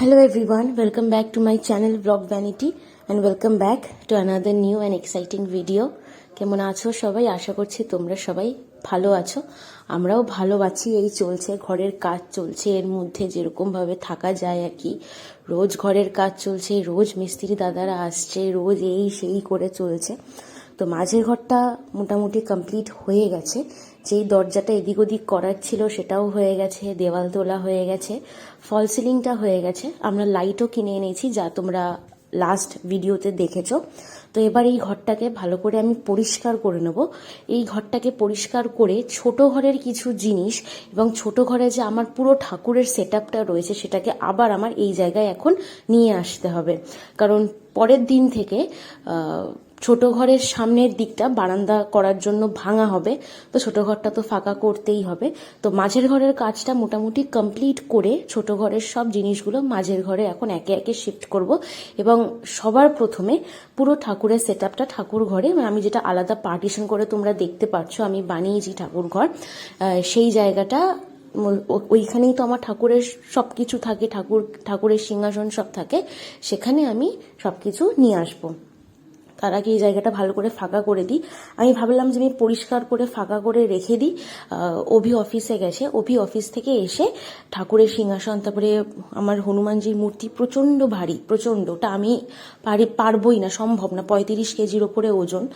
Hello everyone, welcome back to my channel Vlog Vanity and welcome back to another new and exciting video. কেমন আছো সবাই? আশা করছি তোমরা সবাই ভালো আছো। আমরাও ভালো আছি। এই চলছে, ঘরের কাজ চলছে, এর মধ্যে যেরকম ভাবে থাকা যায় আর কি। রোজ ঘরের কাজ চলছে, রোজ মিস্ত্রি দাদারা আসছে, রোজ এই সেই করে চলছে। তো মাঝের ঘরটা মোটামুটি কমপ্লিট হয়ে গেছে। যেই দরজাটা এদিক ওদিক করার ছিল সেটাও হয়ে গেছে, দেওয়াল তোলা হয়ে গেছে, ফল সিলিংটা হয়ে গেছে। আমরা লাইটও কিনে এনেছি, যা তোমরা লাস্ট ভিডিওতে দেখেছো। তো এবার এই ঘরটাকে ভালো করে আমি পরিষ্কার করে নেব। এই ঘরটাকে পরিষ্কার করে ছোট ঘরের কিছু জিনিস এবং ছোট ঘরে যে আমার পুরো ঠাকুরের সেটআপটা রয়েছে সেটাকে আবার আমার এই জায়গায় এখন নিয়ে আসতে হবে। কারণ পরের দিন থেকে ছোট ঘরের সামনের দিকটা বারান্দা করার জন্য ভাঙা হবে। তো ছোট ঘরটা তো ফাঁকা করতেই হবে। তো মাঝের ঘরের কাজটা মোটামুটি কমপ্লিট করে ছোট ঘরের সব জিনিসগুলো মাঝের ঘরে এখন একে একে শিফট করব। এবং সবার প্রথমে পুরো ঠাকুরের সেটআপটা ঠাকুর ঘরে, আমি যেটা আলাদা পার্টিশন করে তোমরা দেখতে পাচ্ছো আমি বানিয়েছি ঠাকুর ঘর, সেই জায়গাটা ওইখানেই তো আমার ঠাকুরের সব কিছু থাকে, ঠাকুরের সিংহাসন সব থাকে, সেখানে আমি সবকিছু নিয়ে আসবো। তার আগে এই জায়গাটা ভালো করে ফাঁকা করে দিই। আমি ভাবলাম যে আমি পরিষ্কার করে ফাঁকা করে রেখে দিই। অভি অফিসে গেছে, অভি অফিস থেকে এসে ঠাকুরের সিংহাসন, তারপরে আমার হনুমানজির মূর্তি প্রচণ্ড ভারী, প্রচণ্ড, ওটা আমি পারবই না, সম্ভব না, 35 কেজির ওপরে ওজন।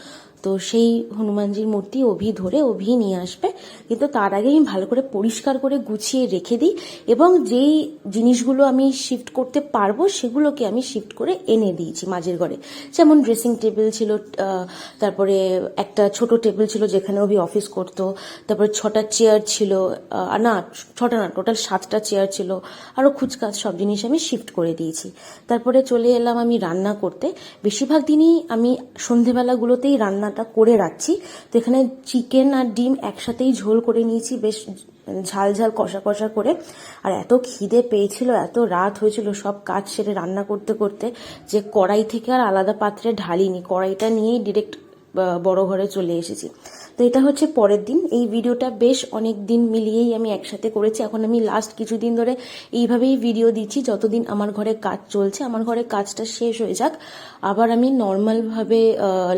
তো সেই হনুমানজির মূর্তি অভি ধরে অভি নিয়ে আসবে। কিন্তু তার আগে আমি ভালো করে পরিষ্কার করে গুছিয়ে রেখে দিই এবং যেই জিনিসগুলো আমি শিফট করতে পারবো সেগুলোকে আমি শিফট করে এনে দিয়েছি মাঝের ঘরে। যেমন ড্রেসিং টেবিল ছিল, তারপরে একটা ছোট টেবিল ছিল যেখানে অভি অফিস করতো, তারপরে 6টা চেয়ার ছিল, না 6টা না, টোটাল 7টা চেয়ার ছিল, আরও খুচকাচ সব জিনিস আমি শিফট করে দিয়েছি। তারপরে চলে এলাম আমি রান্না করতে। বেশিরভাগ দিনই আমি সন্ধেবেলাগুলোতেই রান্নাটা করে রাখছি। তো এখানে চিকেন আর ডিম একসাথেই ঝোল করে নিয়েছি, বেশ ঝাল ঝাল কষা কষা করে। আর এত খিদে পেয়েছিল, এত রাত হয়েছিল সব কাজ সেরে রান্না করতে করতে, যে কড়াই থেকে আর আলাদা পাত্রে ঢালিনি, কড়াইটা নিয়েই ডিরেক্ট বড় ঘরে চলে এসেছি। তো এটা হচ্ছে পরের দিন। এই ভিডিওটা বেশ অনেক দিন মিলিয়েই আমি একসাথে করেছি। এখন আমি লাস্ট কিছুদিন ধরে এইভাবেই ভিডিও দিচ্ছি, যতদিন আমার ঘরে কাজ চলছে। আমার ঘরে কাজটা শেষ হয়ে যাক, আবার আমি নর্মালভাবে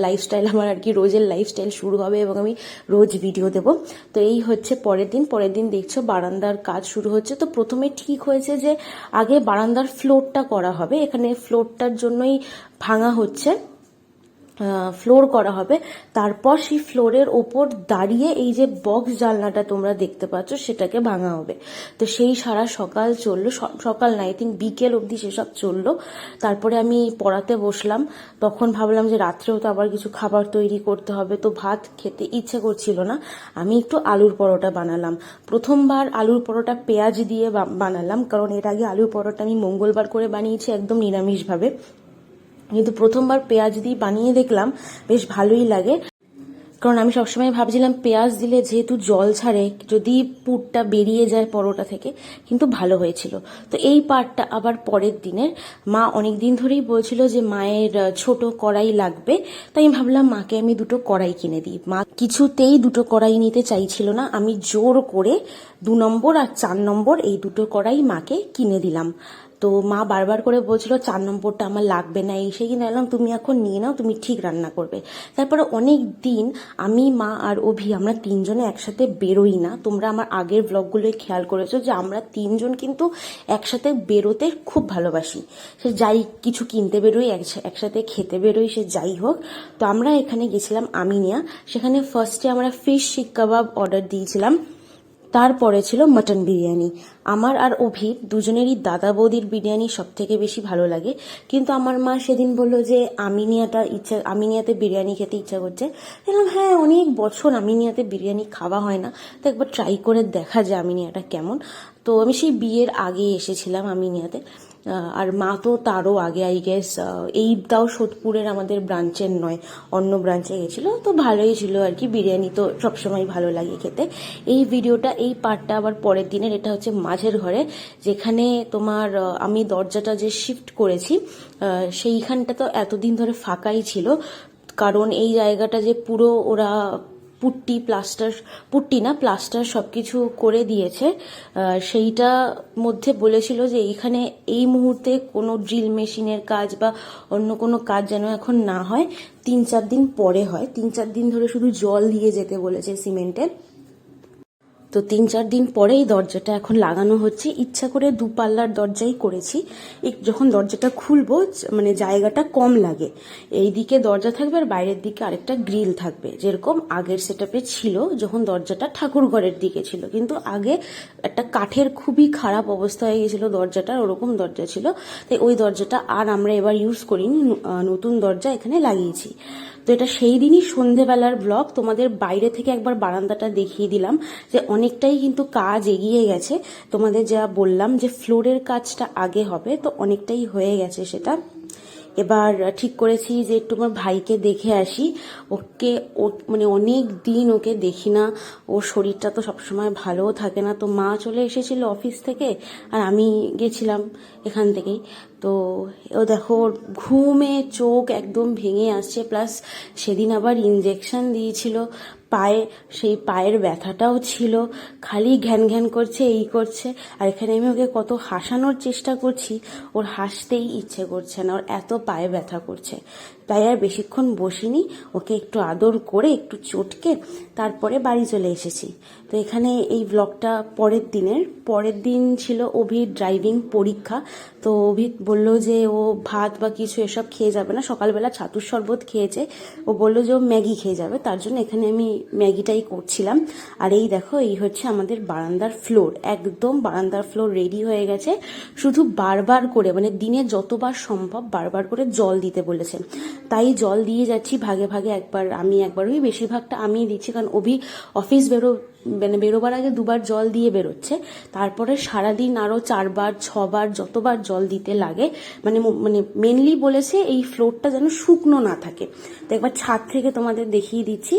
লাইফস্টাইল, আমার আর কি রোজের লাইফস্টাইল শুরু হবে এবং আমি রোজ ভিডিও দেব। তো এই হচ্ছে পরের দিন। পরের দিন দেখছো বারান্দার কাজ শুরু হচ্ছে। তো প্রথমে ঠিক হয়েছে যে আগে বারান্দার ফ্লোরটা করা হবে। এখানে ফ্লোরটার জন্যই ভাঙা হচ্ছে, ফ্লোর করা হবে। তারপর সেই ফ্লোরের ওপর দাঁড়িয়ে এই যে বক্স জানলাটা তোমরা দেখতে পাচ্ছ সেটাকে ভাঙা হবে। তো সেই সারা সকাল চললো, সকাল না, আই থিঙ্ক বিকেল অবধি সেসব চললো। তারপরে আমি পড়াতে বসলাম। তখন ভাবলাম যে রাত্রেও তো আবার কিছু খাবার তৈরি করতে হবে, তো ভাত খেতে ইচ্ছে করছিল না। আমি একটু আলুর পরোটা বানালাম। প্রথমবার আলুর পরোটা পেঁয়াজ দিয়ে বানালাম, কারণ এর আগে আলুর পরোটা আমি মঙ্গলবার করে বানিয়েছি একদম নিরামিষভাবে। কিন্তু প্রথমবার পেঁয়াজ দিয়ে বানিয়ে দেখলাম বেশ ভালোই লাগে। কারণ আমি সবসময় ভাবছিলাম পেঁয়াজ দিলে যেহেতু জল ছাড়ে, যদি পুরটা বেরিয়ে যায় পরোটা থেকে, কিন্তু ভালো হয়েছিল। তো এই পার্টটা আবার পরের দিনের। মা অনেক দিন ধরেই বলছিল যে মায়ের ছোট কড়াই লাগবে। তাই আমি ভাবলাম মাকে আমি 2টো কড়াই কিনে দিই। মা কিছুতেই 2টো কড়াই নিতে চাইছিল না। আমি জোর করে 2 নম্বর আর 4 নম্বর এই 2টো কড়াই মাকে কিনে দিলাম। তো মা বারবার করে বলছিল 4 নম্বরটা আমার লাগবে না, এই সেই, কিনে এলাম, তুমি এখন নিয়ে নাও, তুমি ঠিক রান্না করবে। তারপরে অনেক দিন আমি, মা আর অভি, আমরা 3জনে একসাথে বেরোই না। তোমরা আমার আগের ব্লগগুলোয় খেয়াল করেছো যে আমরা 3জন কিন্তু একসাথে বেরোতে খুব ভালোবাসি। সে যাই কিছু কিনতে বেরোই, একসাথে খেতে বেরোই, সে যাই হোক। তো আমরা এখানে গেছিলাম আমিনিয়া। সেখানে ফার্স্টে আমরা ফিশ শিক কাবাব অর্ডার দিয়েছিলাম, তারপরে ছিল মাটন বিরিয়ানি। আমার আর অভির দুজনেরই দাদা বৌদির বিরিয়ানি সব থেকে বেশি ভালো লাগে। কিন্তু আমার মা সেদিন বললো যে আমিনিয়াতে বিরিয়ানি খেতে ইচ্ছা করছে। বললাম হ্যাঁ, অনেক বছর আমিনিয়াতে বিরিয়ানি খাওয়া হয় না, তো একবার ট্রাই করে দেখা যায় আমিনিয়াটা কেমন। তো আমি সেই বিয়ের আগে এসেছিলাম আমিনিয়াতে, আর মা তো তারও আগে, আই গেস এই তাও সোদপুরের আমাদের ব্রাঞ্চের নয়, অন্য ব্রাঞ্চে গেছিলো। তো ভালোই ছিল আর কি, বিরিয়ানি তো সবসময় ভালো লাগে খেতে। এই ভিডিওটা, এই পার্টটা আবার পরের দিনের। এটা হচ্ছে মাঝের ঘরে, যেখানে তোমার আমি দরজাটা যে শিফট করেছি সেইখানটা তো এতদিন ধরে ফাঁকাই ছিল। কারণ এই জায়গাটা যে পুরো ওরা পুট্টি প্লাস্টার, পুট্টি না প্লাস্টার সব কিছু করে দিয়েছে। সেইটা মধ্যে বলেছিল যে এইখানে এই মুহূর্তে কোনো ড্রিল মেশিনের কাজ বা অন্য কোনো কাজ যেন এখন না হয়, 3-4 দিন পরে হয়। 3-4 দিন ধরে শুধু জল দিয়ে যেতে বলেছে সিমেন্টের। তো 3-4 দিন পরেই দরজাটা এখন লাগানো হচ্ছে। ইচ্ছা করে 2 পাল্লার দরজাই করেছি, যখন দরজাটা খুলবো মানে জায়গাটা কম লাগে। এই দিকে দরজা থাকবে আর বাইরের দিকে আরেকটা গ্রিল থাকবে, যেরকম আগের সেটআপে ছিল যখন দরজাটা ঠাকুর ঘরের দিকে ছিল। কিন্তু আগে একটা কাঠের খুবই খারাপ অবস্থা হয়ে গেছিল দরজাটার, ওরকম দরজা ছিল। তাই ওই দরজাটা আর আমরা এবার ইউজ করিনি, নতুন দরজা এখানে লাগিয়েছি। তো এটা সেই দিনই সন্ধেবেলার ব্লগ। তোমাদের বাইরে থেকে একবার বারান্দাটা দেখিয়ে দিলাম যে অনেকটাই কিন্তু কাজ এগিয়ে গেছে। তোমাদের যা বললাম যে ফ্লোরের কাজটা আগে হবে, তো অনেকটাই হয়ে গেছে সেটা। এবার ঠিক করেছি যে একটু আমার ভাইকে দেখে আসি। ওকে মানে অনেক দিন ওকে দেখি না, ওর শরীরটা তো সবসময় ভালোও থাকে না। তো মা চলে এসেছিল অফিস থেকে আর আমি গেছিলাম এখান থেকেই। তো ও দেখো ওর ঘুমে চোখ একদম ভেঙে আসছে, প্লাস সেদিন আবার ইনজেকশন দিয়েছিল পায়ে, সেই পায়ের ব্যথাটাও ছিল, খালি ঘ্যান ঘ্যান করছে, এই করছে। আর এখানে আমি ওকে কত হাসানোর চেষ্টা করছি, ওর হাসতেই ইচ্ছে করছে না, ওর এত পায়ে ব্যথা করছে। তাই আর বেশিক্ষণ বসিনি, ওকে একটু আদর করে একটু চটকে তারপরে বাড়ি চলে এসেছি। তো এখানে এই ব্লগটা পরের দিন ছিল অভির ড্রাইভিং পরীক্ষা। তো অভি বলল যে ও ভাত বা কিছু এসব খেয়ে যাবে না, সকালবেলা ছাতুর শরবত খেয়েছে, ও বললো যে ও ম্যাগি খেয়ে যাবে। তার জন্য এখানে আমি ম্যাগিটাই করছিলাম। আর এই দেখো, এই হচ্ছে আমাদের বারান্দার ফ্লোর, একদম বারান্দার ফ্লোর রেডি হয়ে গেছে। শুধু বারবার করে মানে দিনে যতবার সম্ভব বারবার করে জল দিতে বলেছেন, তাই জল দিয়ে যাচ্ছি ভাগে ভাগে। একবার আমি, একবার ওই, বেশিরভাগটা আমিই দিচ্ছি, কারণ অভি অফিস বেরোবার আগে 2বার জল দিয়ে বেরোচ্ছে। তারপরে সারাদিন আরও 4বার 6বার যতবার জল দিতে লাগে। মানে মেনলি বলেছে এই ফ্লোরটা যেন শুকনো না থাকে। তো একবার ছাদ থেকে তোমাদের দেখিয়ে দিচ্ছি।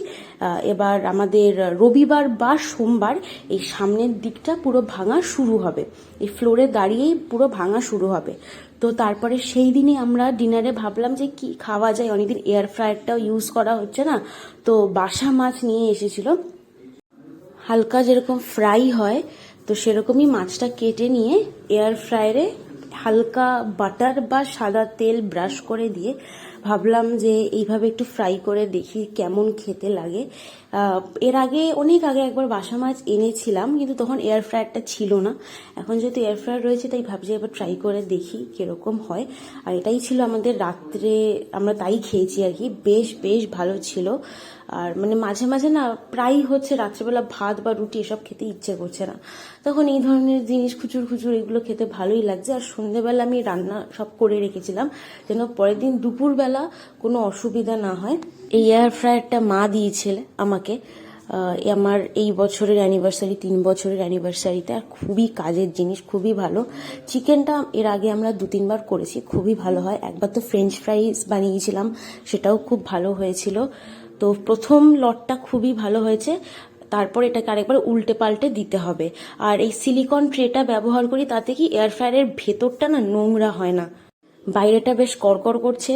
এবার আমাদের রবিবার বা সোমবার এই সামনের দিকটা পুরো ভাঙা শুরু হবে, এই ফ্লোরে দাঁড়িয়েই পুরো ভাঙা শুরু হবে। তো তারপরে সেই দিনই আমরা ডিনারে ভাবলাম যে কি খাওয়া যায়, অনেকদিন এয়ার ফ্রায়ারটাও ইউজ করা হচ্ছে না। তো বাসা মাছ নিয়ে এসেছিল, হালকা যেরকম ফ্রাই হয় তো সেরকমই মাছটা কেটে নিয়ে এয়ার ফ্রায়ারে হালকা বাটার বা সাদা তেল ব্রাশ করে দিয়ে ভাবলাম যে এইভাবে একটু ফ্রাই করে দেখি কেমন খেতে লাগে। এর আগে অনেক আগে একবার বাসা মাছ এনেছিলাম, কিন্তু তখন এয়ার ফ্রায়ারটা ছিল না। এখন যেহেতু এয়ার ফ্রায়ার রয়েছে তাই ভাবছি এবার ট্রাই করে দেখি কিরকম হয়। আর এটাই ছিল আমাদের রাত্রে, আমরা তাই খেয়েছি আর কি, বেশ ভালো ছিল। আর মানে মাঝে মাঝে না প্রায় হচ্ছে রাত্রেবেলা ভাত বা রুটি এসব খেতে ইচ্ছে করছে না, তখন এই ধরনের জিনিস খুচুর এগুলো খেতে ভালোই লাগছে। আর সন্ধেবেলা আমি রান্না সব করে রেখেছিলাম যেন পরের দিন দুপুরবেলা কোনো অসুবিধা না হয়। এই এয়ার ফ্রায়ারটা মা দিয়েছিল আমাকে আমার এই বছরের অ্যানিভার্সারি, 3 বছরের অ্যানিভার্সারিতে। আর খুবই কাজের জিনিস, খুবই ভালো। চিকেনটা এর আগে আমরা 2-3 বার করেছি, খুবই ভালো হয়। একবার তো ফ্রেঞ্চ ফ্রাইস বানিয়েছিলাম, সেটাও খুব ভালো হয়েছিল। তো প্রথম লটটা খুবই ভালো হয়েছে, তারপর এটাকে আরেকবার উল্টে পাল্টে দিতে হবে। আর এই সিলিকন ট্রেটা ব্যবহার করি, তাতে কি এয়ার ফ্রায়ারের ভেতরটা না নোংরা হয় না, বাইরেটা বেশ কড়কড় করছে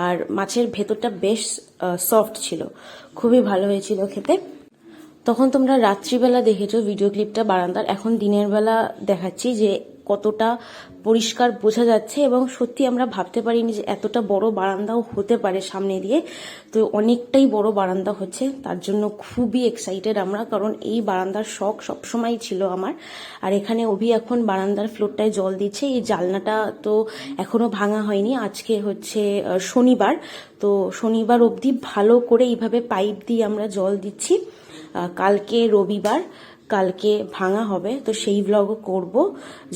আর মাছের ভেতরটা বেশ সফট ছিল, খুবই ভালো হয়েছিল খেতে। তখন তোমরা রাত্রিবেলা দেখেছো ভিডিও ক্লিপটা বারান্দার, এখন দিনের বেলা দেখাচ্ছি যে কতটা পরিষ্কার বোঝা যাচ্ছে। এবং সত্যি আমরা ভাবতে পারিনি যে এতটা বড় বারান্দাও হতে পারে সামনে দিয়ে। তো অনেকটাই বড় বারান্দা হচ্ছে, তার জন্য খুবই এক্সাইটেড আমরা, কারণ এই বারান্দার শখ সবসময় ছিল আমার। আর এখানে অভি এখন বারান্দার ফ্লোরটায় জল দিচ্ছে। এই জানলাটা তো এখনো ভাঙা হয়নি, আজকে হচ্ছে শনিবার, তো শনিবার অবধি ভালো করে এইভাবে পাইপ দিয়ে আমরা জল দিচ্ছি। কালকে রবিবার, কালকে ভাঙা হবে, তো সেই ব্লগও করব।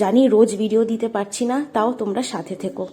জানি রোজ ভিডিও দিতে পারছি না, তাও তোমরা সাথে থেকো।